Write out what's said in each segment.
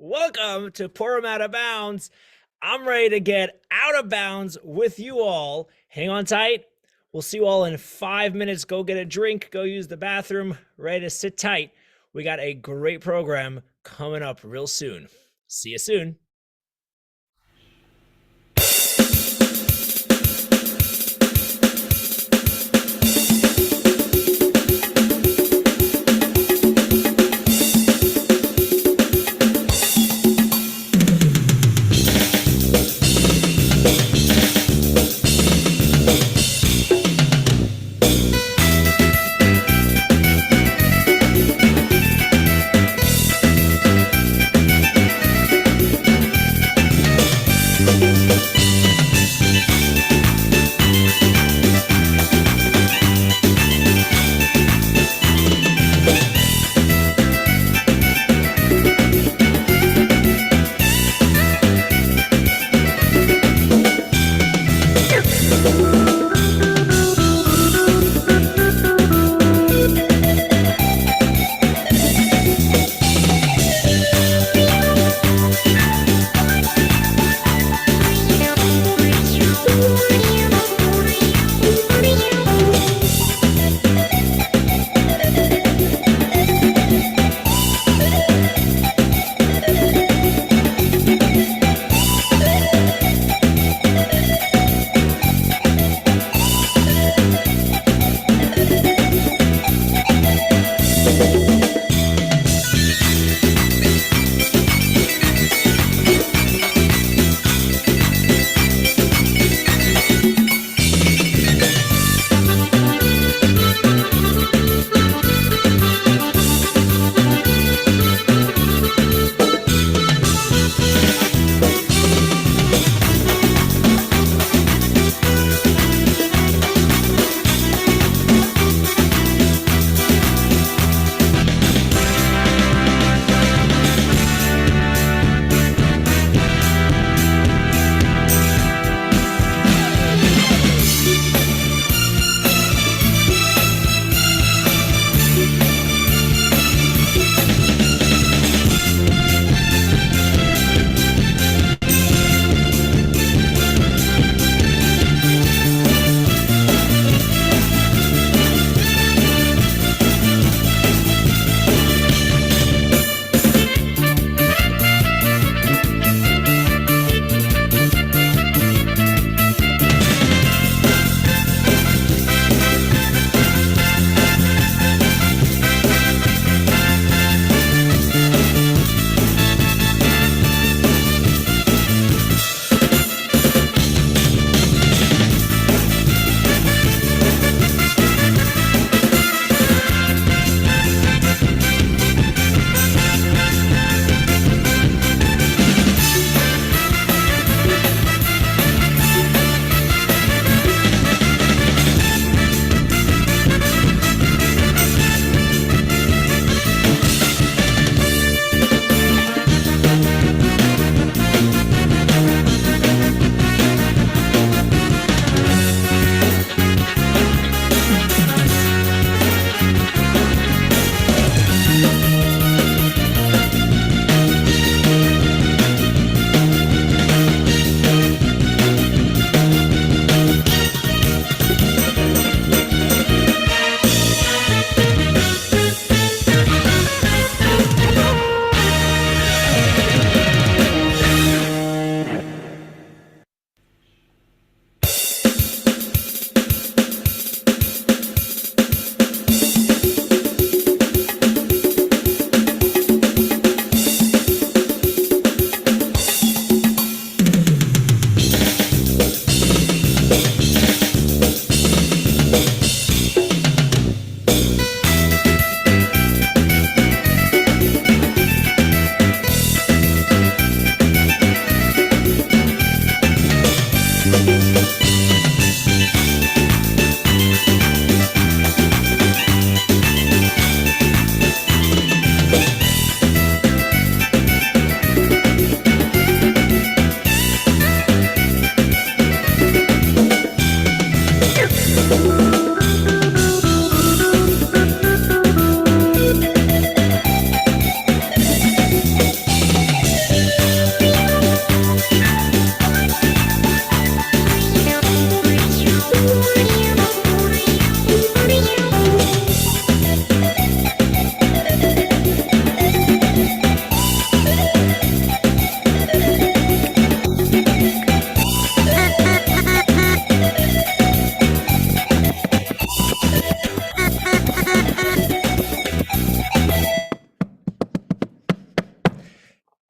Welcome to Purim Out of Bounds. I'm ready to get out of bounds with you all. Hang on tight. We'll see you all in 5 minutes. Go get a drink, go use the bathroom, ready to sit tight. We got a great program coming up real soon. See you soon.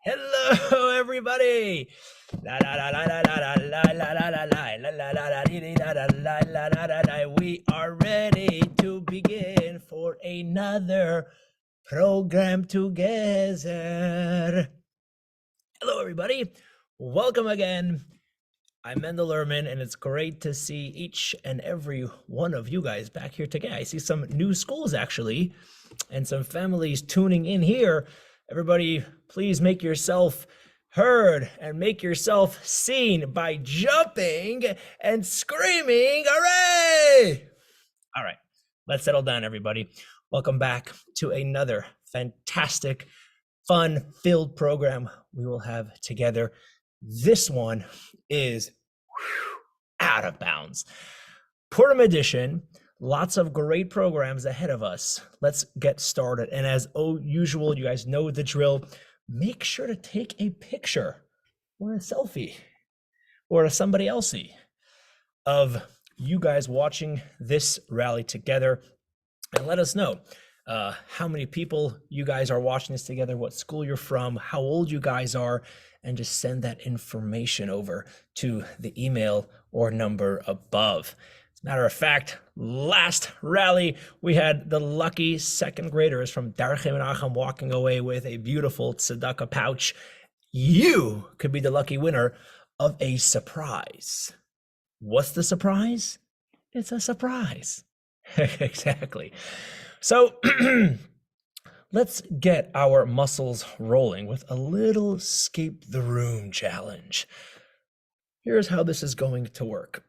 Hello, everybody. We are ready to begin for another program together. Hello, everybody. Welcome again. I'm Mendel Ehrman, and it's great to see each and every one of you guys back here today. I see some new schools, actually, and some families tuning in here. Everybody, please make yourself heard and make yourself seen by jumping and screaming, hooray! All right, let's settle down, everybody. Welcome back to another fantastic, fun-filled program we will have together. This one is out of bounds. Purim edition, lots of great programs ahead of us. Let's get started. And as usual, you guys know the drill. Make sure to take a picture or a selfie or a somebody elseie of you guys watching this rally together, and let us know how many people you guys are watching this together, what school you're from, how old you guys are, and just send that information over to the email or number above. As a matter of fact, last rally, we had the lucky second graders from Darche Menachem walking away with a beautiful tzedakah pouch. You could be the lucky winner of a surprise. What's the surprise? It's a surprise. Exactly. So let's get our muscles rolling with a little escape the room challenge. Here's how this is going to work.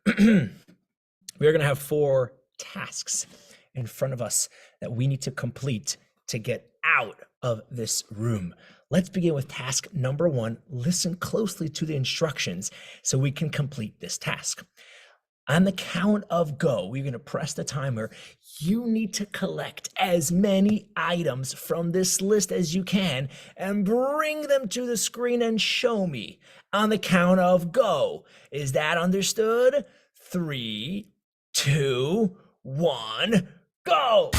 We're going to have 4 tasks in front of us that we need to complete to get out of this room. Let's begin with task number 1. Listen closely to the instructions so we can complete this task. On the count of go, we're going to press the timer. You need to collect as many items from this list as you can and bring them to the screen and show me. On the count of go. Is that understood? 3, 2, 1, go!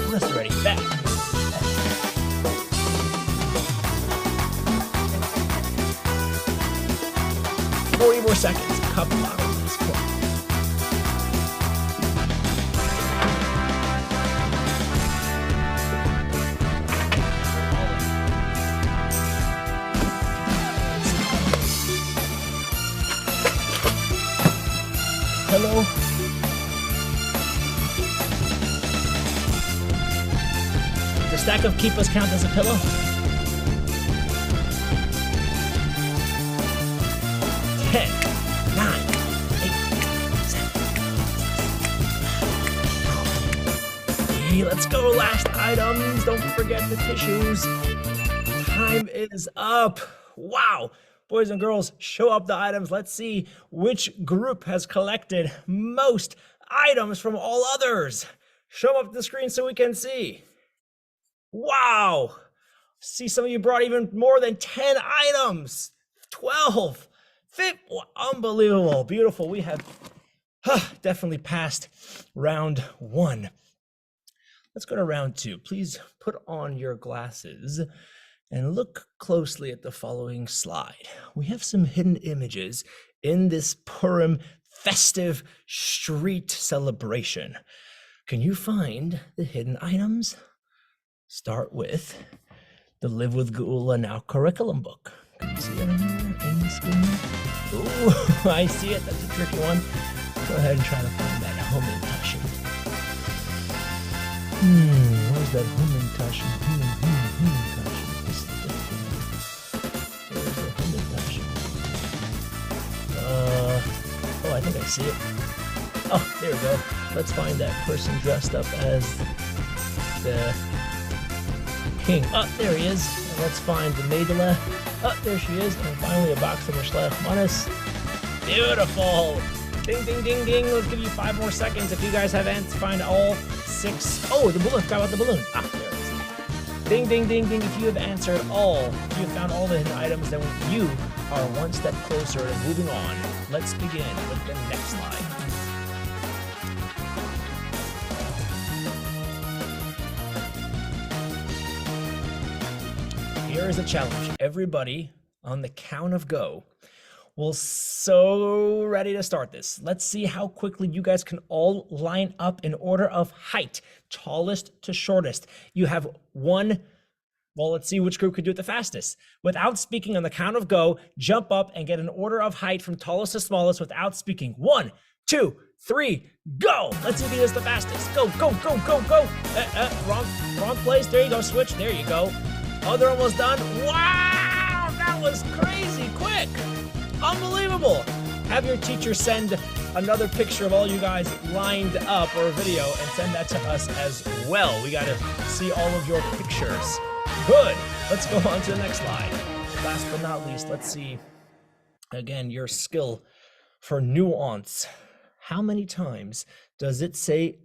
List already. Back. 40 more seconds. Cup bottle. Hello. The stack of keepers count as a pillow? 10, 9, 8, 7. Let's go. Last items. Don't forget the tissues. Time is up. Wow. Boys and girls, show up the items. Let's see which group has collected most items from all others. Show up the screen so we can see. Wow. See, some of you brought even more than 10 items. 12. 15. Unbelievable. Beautiful. We have definitely passed round 1. Let's go to round 2. Please put on your glasses and look closely at the following slide. We have some hidden images in this Purim festive street celebration. Can you find the hidden items? Start with the Live with Geula Now curriculum book. Can you see it in here in the screen? Ooh, I see it. That's a tricky one. Go ahead and try to find that Humintashen. Where's that Humintashen? Where's the Humintashen? Oh, I think I see it. Oh, there we go. Let's find that person dressed up as the king. Oh, there he is. And let's find the Maidala. Oh, there she is. And finally a box of Shlech Manas. Beautiful. Ding, ding, ding, ding. Let's give you 5 more seconds. If you guys have ants, find all 6. Oh, the balloon. Forgot about the balloon. Ah, there it is. Ding, ding, ding, ding. If you have answered all, if you have found all the hidden items, then you are one step closer to moving on. Let's begin with the next slide. Here is a challenge. Everybody on the count of go. We're so ready to start this. Let's see how quickly you guys can all line up in order of height, tallest to shortest. You have one, well, let's see which group could do it the fastest. Without speaking, on the count of go, jump up and get an order of height from tallest to smallest without speaking. 1, 2, 3, go. Let's see who is the fastest. Go, go, go, go, go. Wrong place. There you go. Switch. There you go. Oh, they're almost done. Wow, that was crazy quick. Unbelievable. Have your teacher send another picture of all you guys lined up or a video and send that to us as well. We got to see all of your pictures. Good. Let's go on to the next slide. Last but not least, let's see, again, your skill for nuance. How many times does it say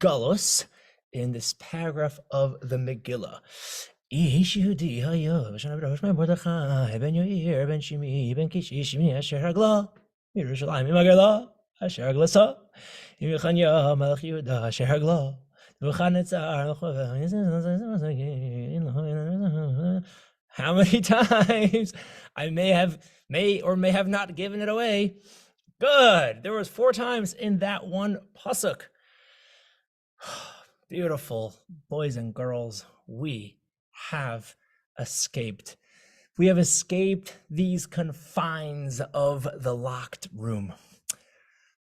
galus in this paragraph of the Megillah? איש יהודי היה בשנה בראש מרדכי בן יאיר בן שמעי בן קיש בני אשר הגלה מירושלים ממגלה אשר הגלסה עם יחניה מלך יהודה אשר הגלה ובחנצר. How many times I may or may have not given it away? Good. There was 4 times in that one pasuk. Beautiful boys and girls, we have escaped. We have escaped these confines of the locked room.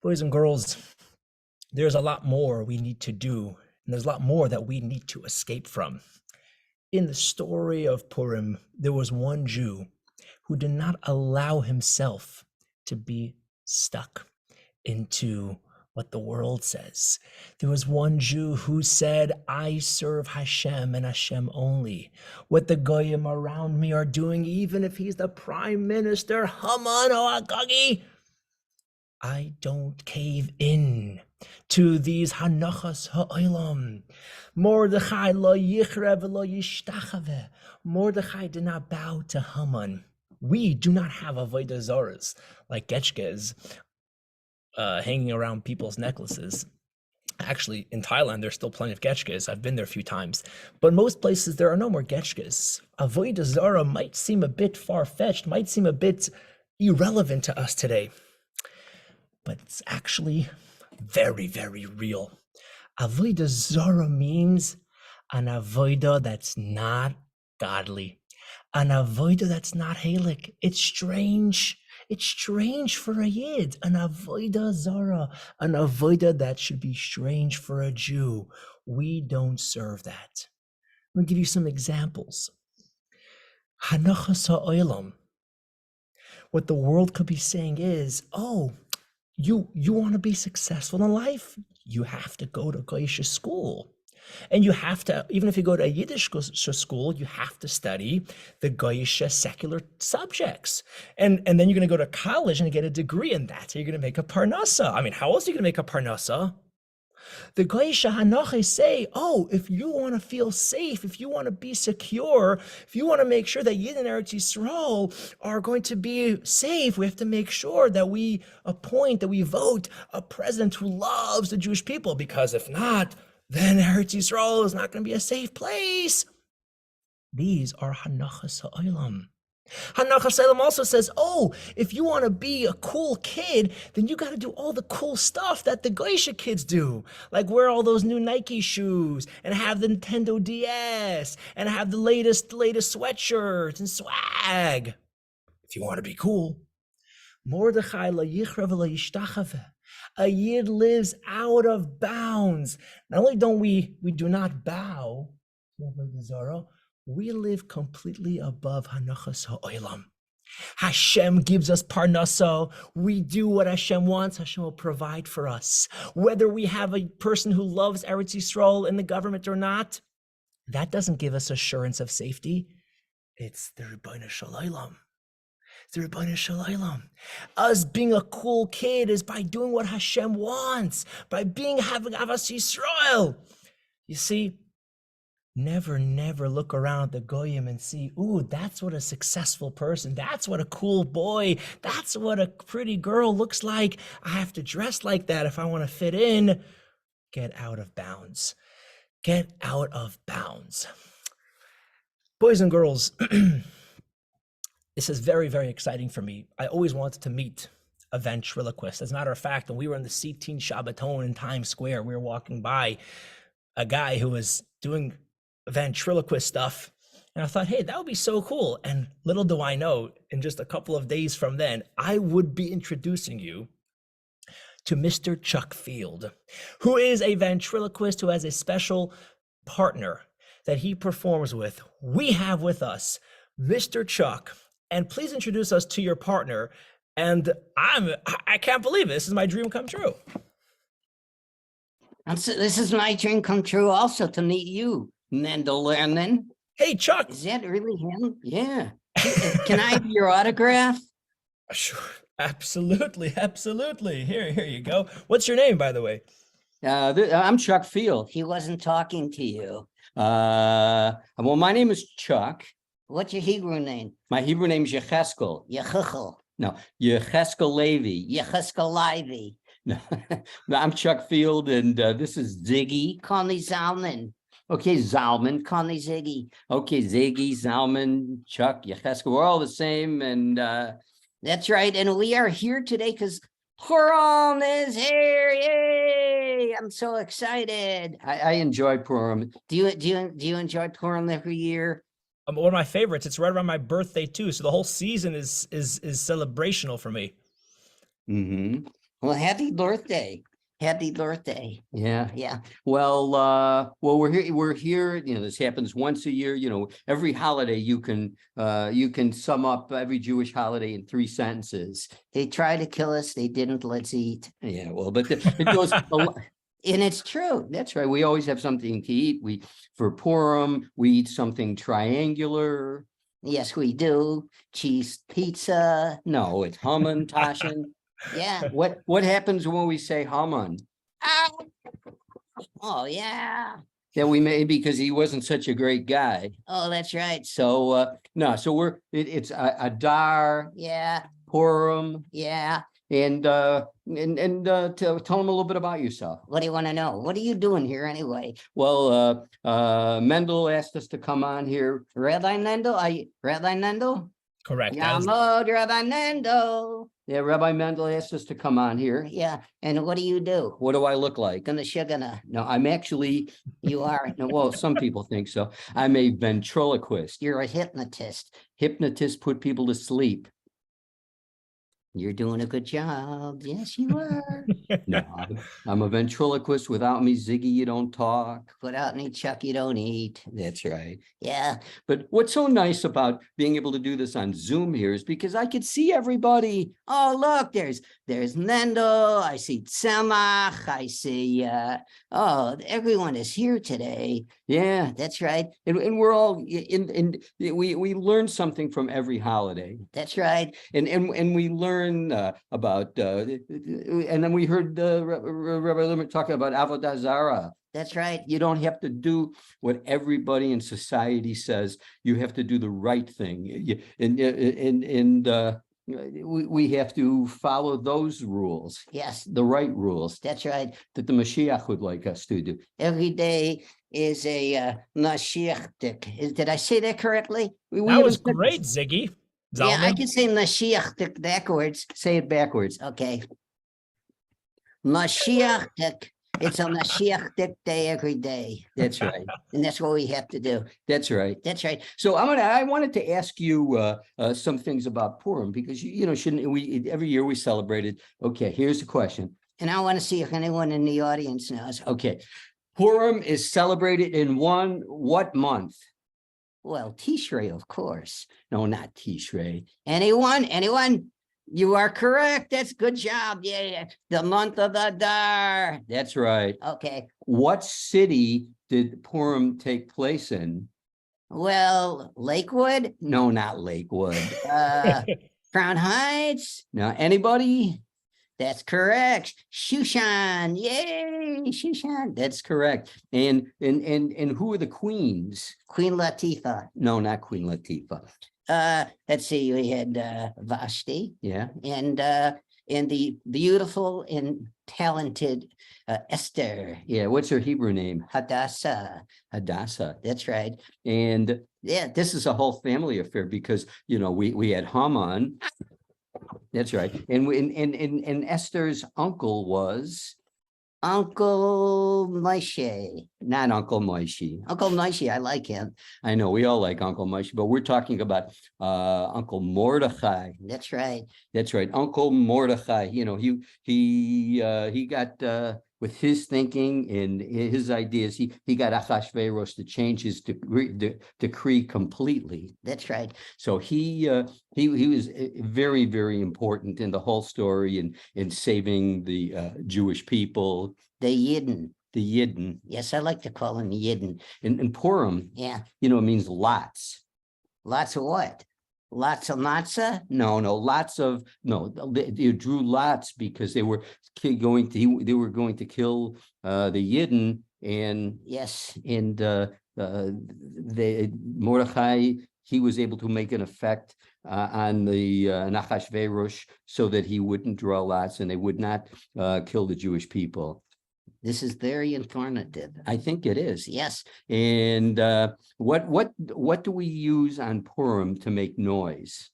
Boys and girls, there's a lot more we need to do, and there's a lot more that we need to escape from. In the story of Purim, there was one Jew who did not allow himself to be stuck into what the world says. There was one Jew who said, I serve Hashem and Hashem only. What the goyim around me are doing, even if he's the prime minister, Haman or Agagi, I don't cave in to these hanachas ha'olam. Mordechai lo yichre v'lo yishtachave. Mordechai did not bow to Haman. We do not have avodah zaras like getchkes hanging around people's necklaces. Actually, in Thailand, there's still plenty of getchkes. I've been there a few times. But most places, there are no more getchkes. Avodah zara might seem a bit far-fetched, might seem a bit irrelevant to us today. But it's actually very, very real. Avodah zara means an avodah that's not godly. An avodah that's not halik. It's strange. It's strange for a Yid, an avodah zara, an avodah that should be strange for a Jew. We don't serve that. I'm going to give you some examples. Hanachas ha'olam. What the world could be saying is, oh, you want to be successful in life? You have to go to Goyish school. And you have to, even if you go to a Yiddish school, you have to study the Goyish secular subjects. And then you're going to go to college and get a degree in that. So you're going to make a parnasa. I mean, how else are you going to make a parnasa? The Goyish Hanache say, oh, if you want to feel safe, if you want to be secure, if you want to make sure that Yid and Eretz Yisrael are going to be safe, we have to make sure that we appoint, that we vote a president who loves the Jewish people, because if not, then Eretz Yisrael is not going to be a safe place. These are Hanachas Ha'olam. Hanachas Ha'olam also says, oh, if you want to be a cool kid, then you got to do all the cool stuff that the Goyish kids do, like wear all those new Nike shoes and have the Nintendo DS and have the latest sweatshirts and swag. If you want to be cool. Mordechai la yichra v'la yishtachave. A Yid lives out of bounds. Not only don't we do not bow, we live completely above Hanachas Ha'olam. Hashem gives us parnasa. We do what Hashem wants. Hashem will provide for us. Whether we have a person who loves Eretz Yisrael in the government or not, that doesn't give us assurance of safety. It's the Ribbono Shel Olam. The Ribbono Shel Olam. Us being a cool kid is by doing what Hashem wants, by having Avas Yisrael. You see, Never look around at the goyim and see, ooh, that's what a successful person, that's what a cool boy, that's what a pretty girl looks like. I have to dress like that if I want to fit in. Get out of bounds. Get out of bounds. Boys and girls, this is very exciting for me. I always wanted to meet a ventriloquist. As a matter of fact, when we were in the Sitin Shabbaton in Times Square, we were walking by a guy who was doing ventriloquist stuff. And I thought, hey, that would be so cool. And little do I know, in just a couple of days from then, I would be introducing you to Mr. Chuck Field, who is a ventriloquist who has a special partner that he performs with. We have with us Mr. Chuck. And please introduce us to your partner. And I can't believe it. This is my dream come true. This is my dream come true also, to meet you, Mendel Lerman. Hey, Chuck. Is that really him? Yeah. Can I have your autograph? Sure. Absolutely. Here you go. What's your name, by the way? I'm Chuck Field. He wasn't talking to you. Well, my name is Chuck. What's your Hebrew name? My Hebrew name is Hakhel. Hakhel. No, Hakhel Levi. Hakhel Levi. No, I'm Chuck Field, and this is Ziggy. Call me Zalman. Okay, Zalman. Call me Ziggy. Okay, Ziggy, Zalman, Chuck, Hakhel. We're all the same, and that's right. And we are here today because Purim is here. Yay! I'm so excited. I enjoy Purim. Do you enjoy Purim every year? One of my favorites. It's right around my birthday too, so the whole season is celebrational for me. Mm-hmm. Well, happy birthday. Happy birthday. Yeah. Well, we're here. You know, this happens once a year. You know, every holiday you can sum up every Jewish holiday in 3 sentences. They tried to kill us. They didn't. Let's eat. Yeah, well, but it goes a lot. And it's true. That's right. We always have something to eat. For Purim, we eat something triangular. Yes, we do. Cheese pizza. No, it's Haman, Tashin. Yeah. What happens when we say Haman? Oh, yeah. That we made because he wasn't such a great guy. Oh, that's right. So no, so it's Adar. Yeah. Purim. Yeah. And tell them a little bit about yourself. What do you want to know? What are you doing here anyway? Well, Mendel asked us to come on here. Rabbi Mendel? Correct. Rabbi Mendel. Yeah, Rabbi Mendel asked us to come on here. Yeah. And what do? What do I look like? No, I'm actually, you are. No, well, some people think so. I'm a ventriloquist. You're a hypnotist. Hypnotists put people to sleep. You're doing a good job. Yes, you are. No, I'm a ventriloquist. Without me, Ziggy, you don't talk. Without me, Chuck, you don't eat. That's right. Yeah. But what's so nice about being able to do this on Zoom here is because I could see everybody. Oh, look, there's Mendel. I see Tzemach. I see, everyone is here today. Yeah, that's right. And we're all we learn something from every holiday. That's right. And we learn about and then we heard Rabbi Limmer talking about Avodah Zarah. That's right. You don't have to do what everybody in society says. You have to do the right thing. We have to follow those rules. Yes, the right rules. That's right. That the Mashiach would like us to do. Every day is a Mashiach. Did I say that correctly? That was great, Ziggy. Zalman? Yeah, I can say Mashiach backwards. Say it backwards. Okay. Mashiach. It's a Mashiach day every day. That's right. And that's what we have to do. That's right. That's right. So I wanted to ask you some things about Purim because shouldn't we every year we celebrate it. Okay, here's the question. And I want to see if anyone in the audience knows. Okay. Purim is celebrated in what month? Well, Tishrei, of course. No, not Tishrei. Anyone? You are correct. That's good job. Yeah. The month of Adar. That's right. Okay. What city did Purim take place in? Well, Lakewood? No, not Lakewood. Crown Heights? No, anybody? That's correct. Shushan. Yay, Shushan. That's correct. And who are the queens? Queen Latifah. No, not Queen Latifah. Let's see, we had Vashti. Yeah. And the beautiful and talented Esther. Yeah, what's her Hebrew name? Hadassah. Hadassah, that's right. And yeah, this is a whole family affair because, you know, we had Haman. That's right. And Esther's uncle was Uncle Moshe, not Uncle Moshe. Uncle Moshe, I like him. I know we all like Uncle Moshe, but we're talking about Uncle Mordechai. That's right. That's right. Uncle Mordechai. You know, he got with his thinking and his ideas, he got Achashverosh to change his decree completely. That's right. So he was very, very important in the whole story and in saving the Jewish people. The Yidden. The Yidden. Yes, I like to call him Yidden. And Purim, yeah, you know, it means lots. Lots of what? Lots of matzah? No, lots of, no, they drew lots because they were going to kill the Yidden, and yes, and Mordechai, he was able to make an effect on the Achashverosh so that he wouldn't draw lots and they would not kill the Jewish people. This is very informative. I think it is, yes. And what do we use on Purim to make noise?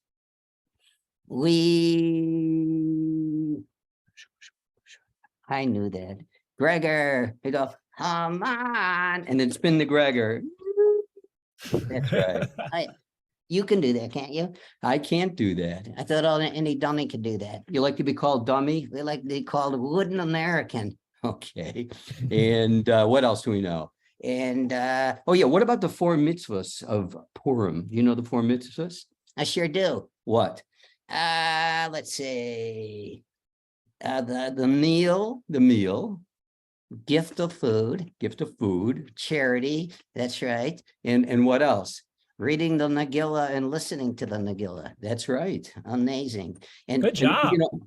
I knew that. Gregor, we go, come on, and then spin the Gregor. That's right. You can do that, can't you? I can't do that. I thought any dummy could do that. You like to be called dummy? We like to be called a wooden American. Okay. And what else do we know? And oh yeah, what about the 4 mitzvahs of Purim? You know the 4 mitzvahs? I sure do. What? Let's see. The meal, gift of food, charity. That's right. And what else? Reading the Megillah and listening to the Megillah. That's right. Amazing. And good job. You know,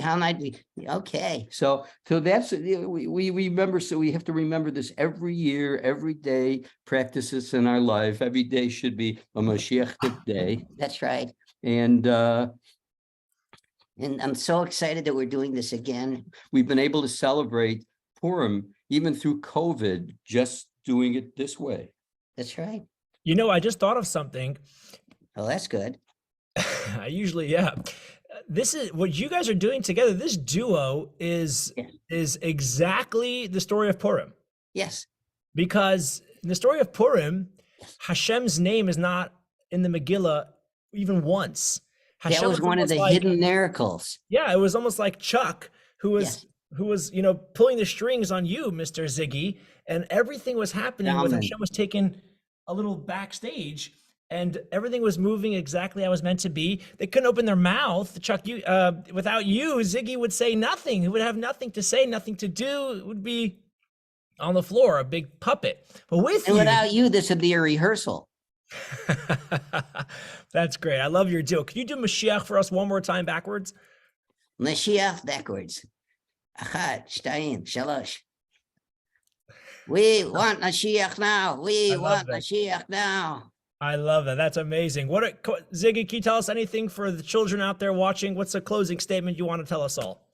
how might we? Okay, so that's we remember. So we have to remember this every year, every day. Practice this in our life. Every day should be a Mashiach day. That's right. And I'm so excited that we're doing this again. We've been able to celebrate Purim even through COVID, just doing it this way. That's right. You know, I just thought of something. Oh, that's good. I usually, yeah. This is what you guys are doing together. This duo is exactly the story of Purim. Yes. Because in the story of Purim, Hashem's name is not in the Megillah even once. Hashem that was one of the hidden miracles. Yeah, it was almost like Chuck, who was, you know, pulling the strings on you, Mr. Ziggy, and everything was happening with Hashem was taken a little backstage. And everything was moving exactly how it was meant to be. They couldn't open their mouth. Chuck, without you, Ziggy would say nothing. He would have nothing to say, nothing to do. It would be on the floor, a big puppet. But without you, this would be a rehearsal. That's great. I love your deal. Can you do Mashiach for us one more time backwards? Mashiach backwards. Achad, shtayim, shalosh. We want Mashiach now. We want Mashiach now. I love that. That's amazing. Ziggy, can you tell us anything for the children out there watching? What's a closing statement you want to tell us all?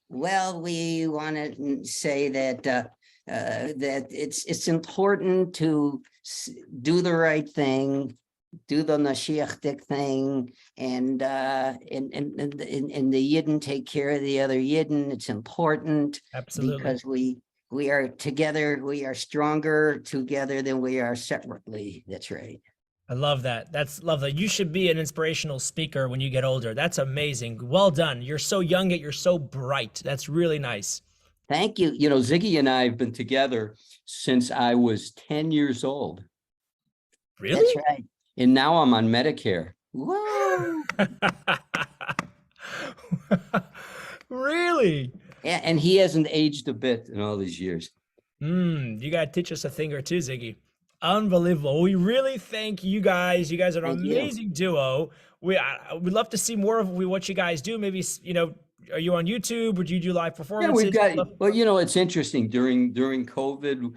Well, we want to say that that it's important to do the right thing, do the Mashiach thing, and the Yidden take care of the other Yidden. It's important. Absolutely. Because we are together. We are stronger together than we are separately. That's right. I love that. That's lovely. You should be an inspirational speaker when you get older. That's amazing. Well done. You're so young, yet you're so bright. That's really nice. Thank you. You know, Ziggy and I have been together since I was 10 years old. Really? That's right. And now I'm on Medicare. Whoa. Really? Yeah, and he hasn't aged a bit in all these years. You got to teach us a thing or two, Ziggy. Unbelievable. We really thank you guys. You guys are an amazing duo. We'd love to see more of what you guys do. Maybe, you know, are you on YouTube? Would you do live Yeah, performances? we've got, well, you know, it's interesting during COVID,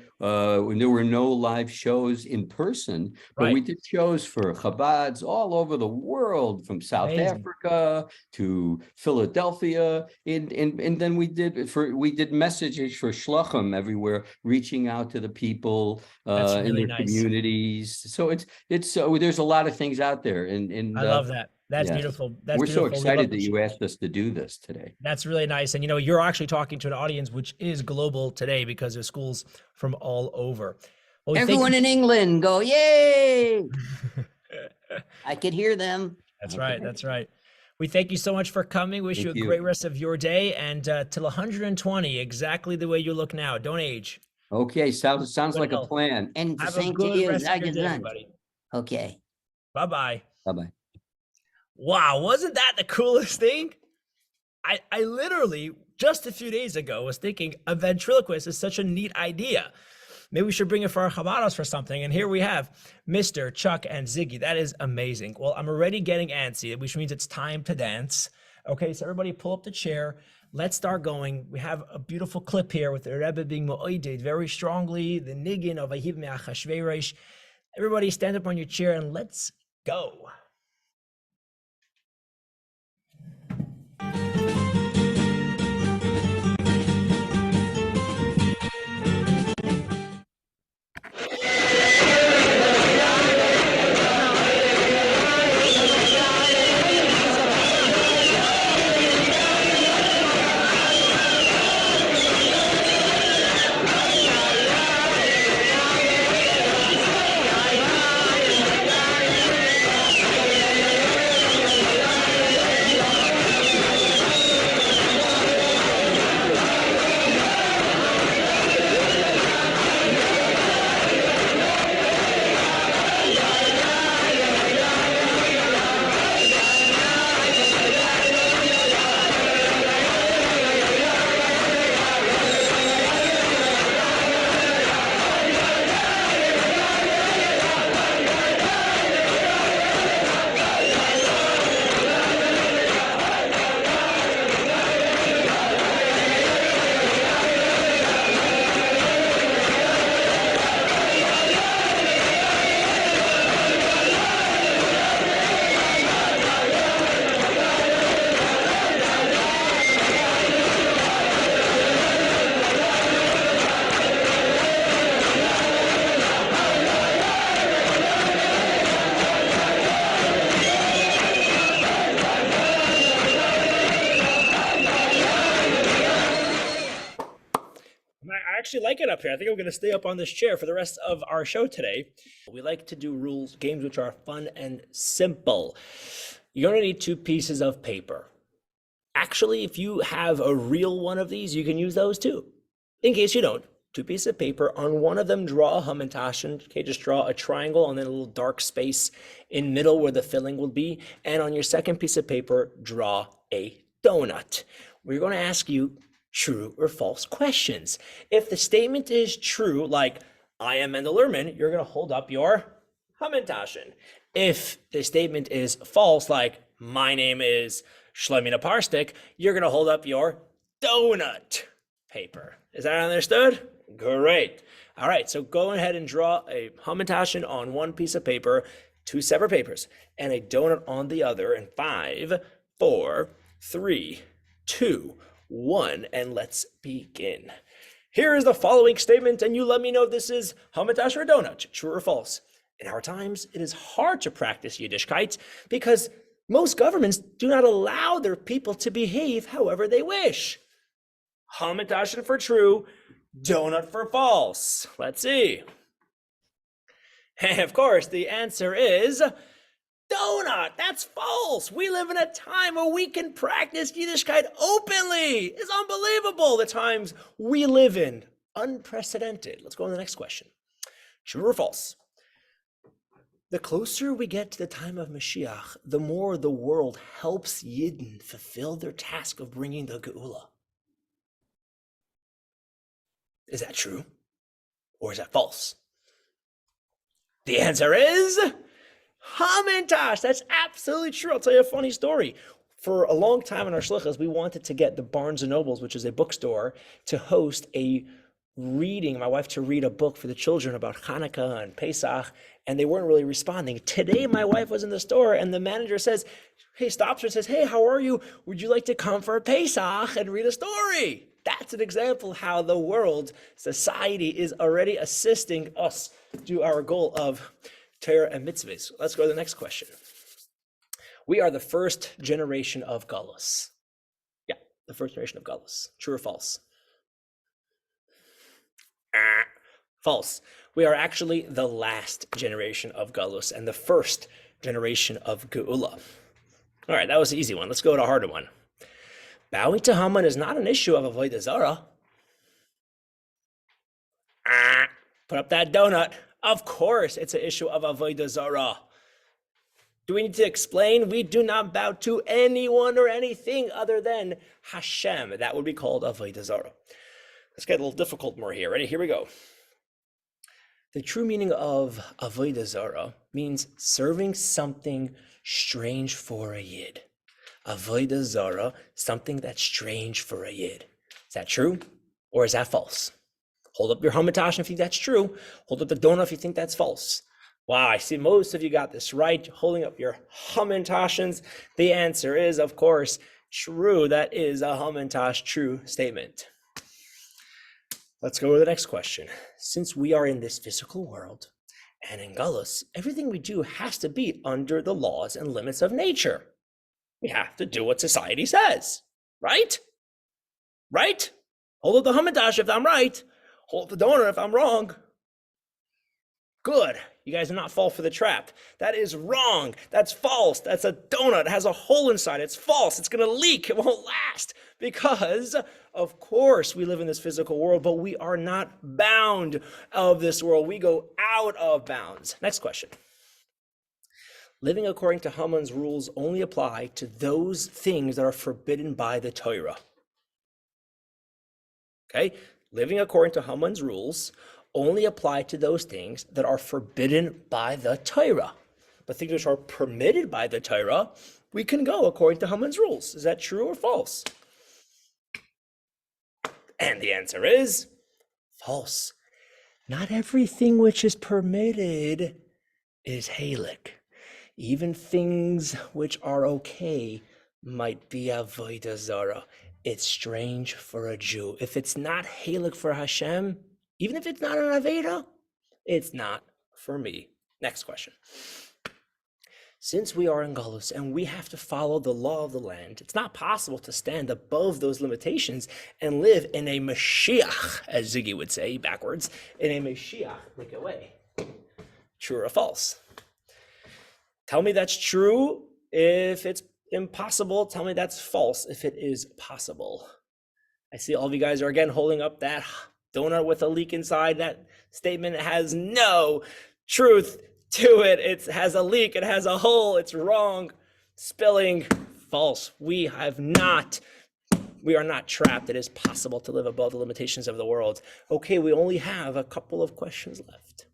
when there were no live shows in person, but we Right. did shows for Chabads all over the world, from South Amazing. Africa to Philadelphia. And then we did messages for Shluchim everywhere, reaching out to the people That's in really their nice. communities. So there's a lot of things out there. I love that. That's Yes, beautiful. That's we're so beautiful. We love excited to that you asked us to do this today. That's really nice. And you're actually talking to an audience which is global today because there's schools from all over. Well, Everyone in England go, yay! I could hear them. That's Okay. right. That's right. We thank you so much for coming. Wish you a Thank you. great rest of your day, and till 120, exactly the way you look now. Don't age. Okay, sounds Good like a health. plan. And the Have a same to good you, rest of your day, Zagazan. everybody. Okay, Bye-bye. bye-bye. Wow, wasn't that the coolest thing? I literally just a few days ago was thinking a ventriloquist is such a neat idea. Maybe we should bring it for our Chabados for something. And here we have Mr. Chuck and Ziggy. That is amazing. Well, I'm already getting antsy, which means it's time to dance. Okay, so everybody pull up the chair. Let's start going. We have a beautiful clip here with the Rebbe being mo'oided very strongly, the niggin of Ahiv me'achashverosh. Everybody stand up on your chair and let's go. I actually like it up here. I think I'm going to stay up on this chair for the rest of our show today. We like to do rules, games which are fun and simple. You're going to need two pieces of paper. Actually, if you have a real one of these, you can use those too. In case you don't, two pieces of paper. On one of them, draw a hamantashen. Okay, just draw a triangle and then a little dark space in middle where the filling will be. And on your second piece of paper, draw a donut. We're going to ask you true or false questions. If the statement is true, like I am Mendel Lerman, you're going to hold up your hamantashen. If the statement is false, like my name is Shlemina Parstik, you're going to hold up your donut paper. Is that understood? Great. All right, so go ahead and draw a hamantashen on one piece of paper, two separate papers, and a donut on the other in 5, 4, 3, 2, 1, and let's begin. Here is the following statement, and you let me know if this is hamantash or donut, true or false. In our times, it is hard to practice Yiddishkeit because most governments do not allow their people to behave however they wish. Hamantash for true, donut for false. Let's see. And of course, the answer is donut. That's false. We live in a time where we can practice Yiddishkeit openly. It's unbelievable the times we live in. Unprecedented. Let's go on to the next question. True or false? The closer we get to the time of Mashiach, the more the world helps Yidden fulfill their task of bringing the Geula. Is that true? Or is that false? The answer is hamantash. That's absolutely true. I'll tell you a funny story. For a long time in our shlichus, we wanted to get the Barnes and Nobles, which is a bookstore, to host a reading, my wife to read a book for the children about Hanukkah and Pesach, and they weren't really responding. Today, my wife was in the store, and the manager says, hey, stops her and says, hey, how are you? Would you like to come for Pesach and read a story? That's an example of how the world, society is already assisting us to our goal of Torah and mitzvahs. Let's go to the next question. We are the first generation of Galus. Yeah, the first generation of Galus. True or false? False. We are actually the last generation of Galus and the first generation of Geula. All right, that was the easy one. Let's go to a harder one. Bowing to Haman is not an issue of Avodah Zarah. Put up that donut. Of course, it's an issue of Avodah Zarah. Do we need to explain? We do not bow to anyone or anything other than Hashem. That would be called Avodah Zarah. Let's get a little difficult more here. Ready? Here we go. The true meaning of Avodah Zarah means serving something strange for a Yid. Avodah Zarah, something that's strange for a Yid. Is that true or is that false? Hold up your Hamatash if you think that's true. Hold up the donut if you think that's false. Wow, I see most of you got this right. Holding up your Hamantashins. The answer is, of course, true. That is a Hamantash true statement. Let's go to the next question. Since we are in this physical world and in Galus, everything we do has to be under the laws and limits of nature. We have to do what society says, right? Right? Hold up the Hamadash if I'm right. Hold up the donut if I'm wrong. Good. You guys do not fall for the trap. That is wrong. That's false. That's a donut. It has a hole inside. It's false. It's going to leak. It won't last. Because, of course, we live in this physical world, but we are not bound of this world. We go out of bounds. Next question. Living according to Haman's rules only apply to those things that are forbidden by the Torah. Okay? Living according to Haman's rules only apply to those things that are forbidden by the Torah. But things which are permitted by the Torah, we can go according to Haman's rules. Is that true or false? And the answer is false. Not everything which is permitted is halik. Even things which are okay might be avodah zarah. It's strange for a Jew. If it's not halik for Hashem, even if it's not an aveda, it's not for me. Next question. Since we are in Galus and we have to follow the law of the land, it's not possible to stand above those limitations and live in a Mashiach, as Ziggy would say backwards, in a Mashiach-like way. True or false? Tell me that's true if it's impossible. Tell me that's false if it is possible. I see all of you guys are again holding up that donut with a leak inside. That statement has no truth to it. It has a leak. It has a hole. It's wrong. Spilling. False. We are not trapped. It is possible to live above the limitations of the world. Okay, we only have a couple of questions left.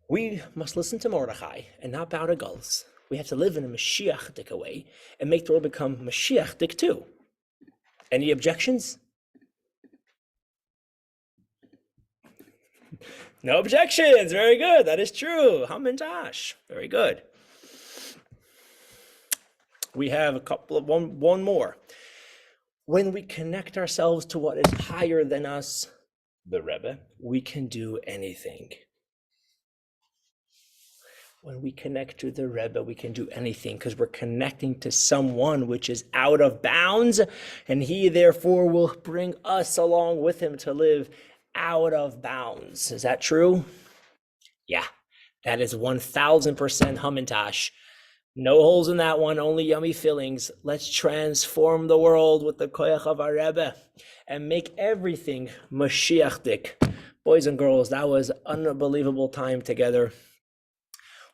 We must listen to Mordechai and not bow to Galus. We have to live in a Mashiach-dik way and make the world become Mashiach-dik too. Any objections? No objections. Very good. That is true. Hamantash. Very good. We have a couple of one more. When we connect ourselves to what is higher than us, the Rebbe, we can do anything. When we connect to the Rebbe, we can do anything because we're connecting to someone which is out of bounds, and he therefore will bring us along with him to live out of bounds. Is that true? Yeah, that is 1000% Hamantash. No holes in that one, only yummy fillings. Let's transform the world with the koyach of our Rebbe and make everything Mashiach-dik. Boys and girls, that was an unbelievable time together.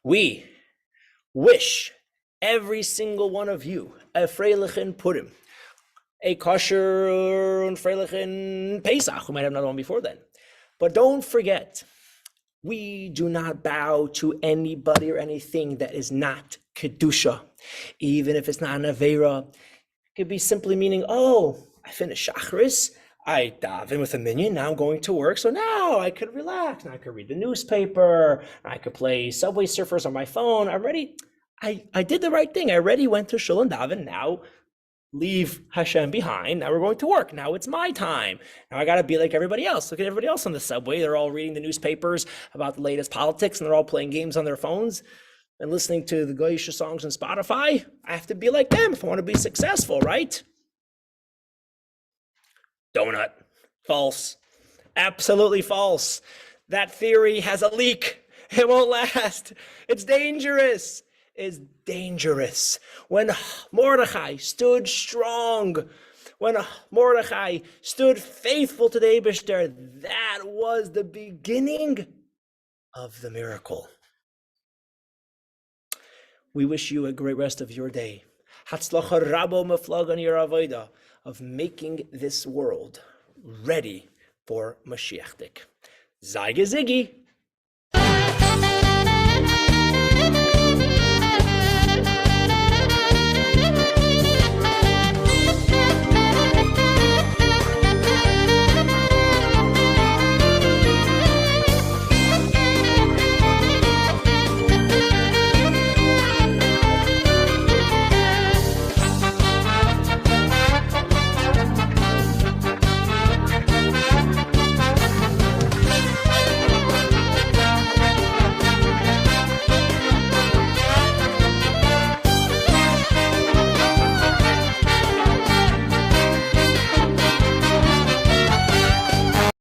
We wish every single one of you a Freilichen Purim, a kosher and Freilichen Pesach. We might have another one before then. But don't forget, we do not bow to anybody or anything that is not Kedusha. Even if it's not an Avera, it could be simply meaning, oh, I finished Shachris, I daven with a minion, now I'm going to work, so now I could relax, now I could read the newspaper, I could play Subway Surfers on my phone, I'm ready. I did the right thing, I already went to Shul and daven, now leave Hashem behind. Now we're going to work. Now it's my time. Now I got to be like everybody else. Look at everybody else on the subway. They're all reading the newspapers about the latest politics and they're all playing games on their phones and listening to the Goyish songs on Spotify. I have to be like them if I want to be successful, right? Donut. False. Absolutely false. That theory has a leak. It won't last. It's dangerous. Is dangerous. When Mordechai stood strong, when Mordechai stood faithful to the Eibishter, that was the beginning of the miracle. We wish you a great rest of your day. Hatzlacha rabo meflag on your avodah of making this world ready for Mashiach. Zige Ziggy.